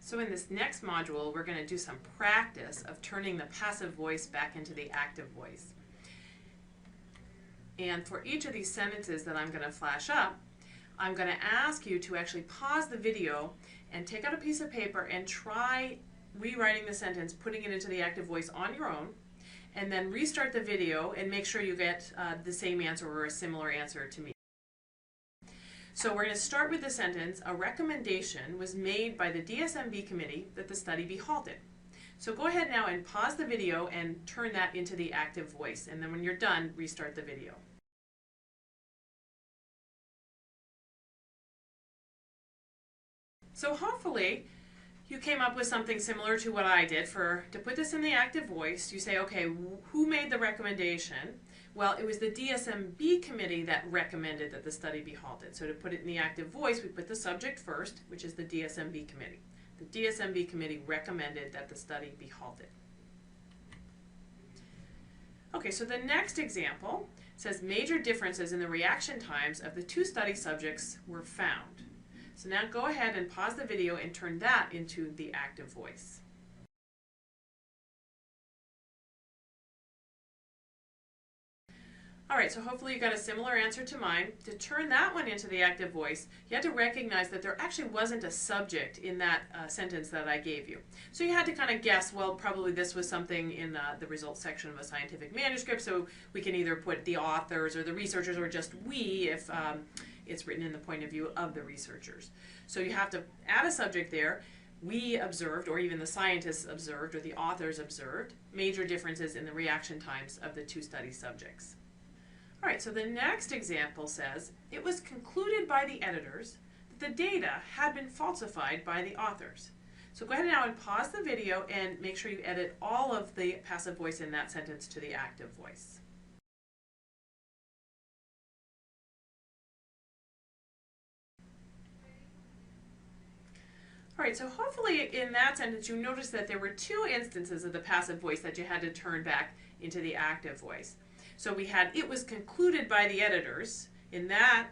So in this next module, we're going to do some practice of turning the passive voice back into the active voice. And for each of these sentences that I'm going to flash up, I'm going to ask you to actually pause the video and take out a piece of paper and try rewriting the sentence, putting it into the active voice on your own, and then restart the video and make sure you get the same answer or a similar answer to me. So we're going to start with the sentence, a recommendation was made by the DSMB committee that the study be halted. So go ahead now and pause the video and turn that into the active voice, and then when you're done, restart the video. So hopefully you came up with something similar to what I did. To put this in the active voice, you say, okay, who made the recommendation? Well, it was the DSMB committee that recommended that the study be halted. So to put it in the active voice, we put the subject first, which is the DSMB committee. The DSMB committee recommended that the study be halted. Okay, so the next example says major differences in the reaction times of the two study subjects were found. So now go ahead and pause the video and turn that into the active voice. All right, so hopefully you got a similar answer to mine. To turn that one into the active voice, you had to recognize that there actually wasn't a subject in that sentence that I gave you. So you had to kind of guess, well, probably this was something in the results section of a scientific manuscript, so we can either put the authors or the researchers or just we if it's written in the point of view of the researchers. So you have to add a subject there. We observed, or even the scientists observed, or the authors observed, major differences in the reaction times of the two study subjects. All right, so the next example says, it was concluded by the editors that the data had been falsified by the authors. So go ahead now and pause the video and make sure you edit all of the passive voice in that sentence to the active voice. All right, so hopefully in that sentence you noticed that there were two instances of the passive voice that you had to turn back into the active voice. So we had, it was concluded by the editors. In that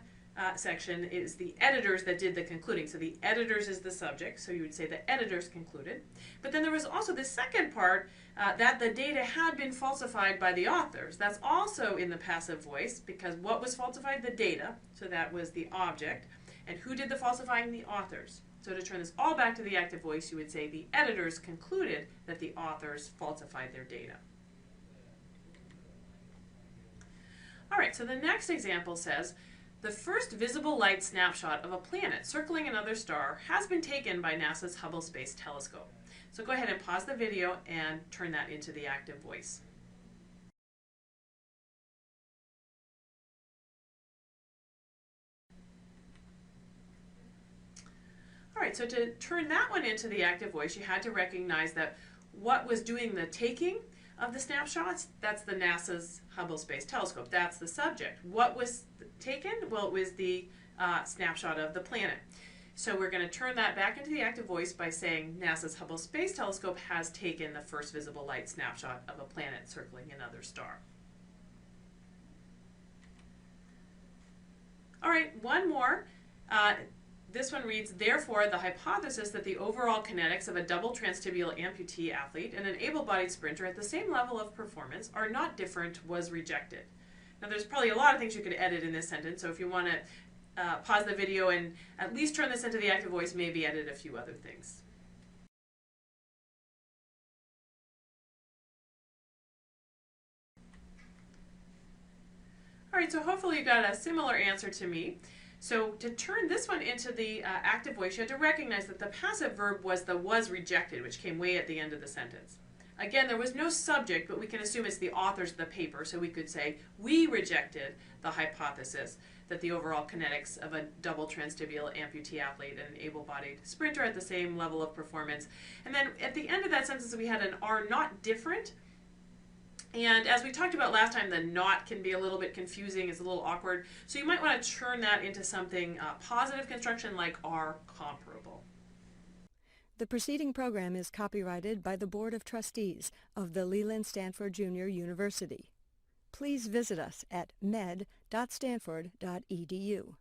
section, it is the editors that did the concluding. So the editors is the subject, so you would say the editors concluded. But then there was also the second part, that the data had been falsified by the authors. That's also in the passive voice, because what was falsified? The data, so that was the object. And who did the falsifying? The authors. So to turn this all back to the active voice, you would say the editors concluded that the authors falsified their data. All right, so the next example says, the first visible light snapshot of a planet circling another star has been taken by NASA's Hubble Space Telescope. So go ahead and pause the video and turn that into the active voice. All right, so to turn that one into the active voice, you had to recognize that what was doing the taking of the snapshots, that's the NASA's Hubble Space Telescope. That's the subject. What was taken? Well, it was the snapshot of the planet. So we're going to turn that back into the active voice by saying NASA's Hubble Space Telescope has taken the first visible light snapshot of a planet circling another star. All right, one more. This one reads, therefore, the hypothesis that the overall kinetics of a double transtibial amputee athlete and an able-bodied sprinter at the same level of performance are not different was rejected. Now, there's probably a lot of things you could edit in this sentence, so if you want to pause the video and at least turn this into the active voice, maybe edit a few other things. All right, so hopefully you got a similar answer to me. So to turn this one into the active voice, you had to recognize that the passive verb was the was rejected, which came way at the end of the sentence. Again, there was no subject, but we can assume it's the authors of the paper, so we could say, we rejected the hypothesis that the overall kinetics of a double transtibial amputee athlete and an able-bodied sprinter at the same level of performance. And then at the end of that sentence, we had an are not different. And as we talked about last time, the not can be a little bit confusing, it's a little awkward. So you might want to turn that into something positive construction like are comparable. The preceding program is copyrighted by the Board of Trustees of the Leland Stanford Junior University. Please visit us at med.stanford.edu.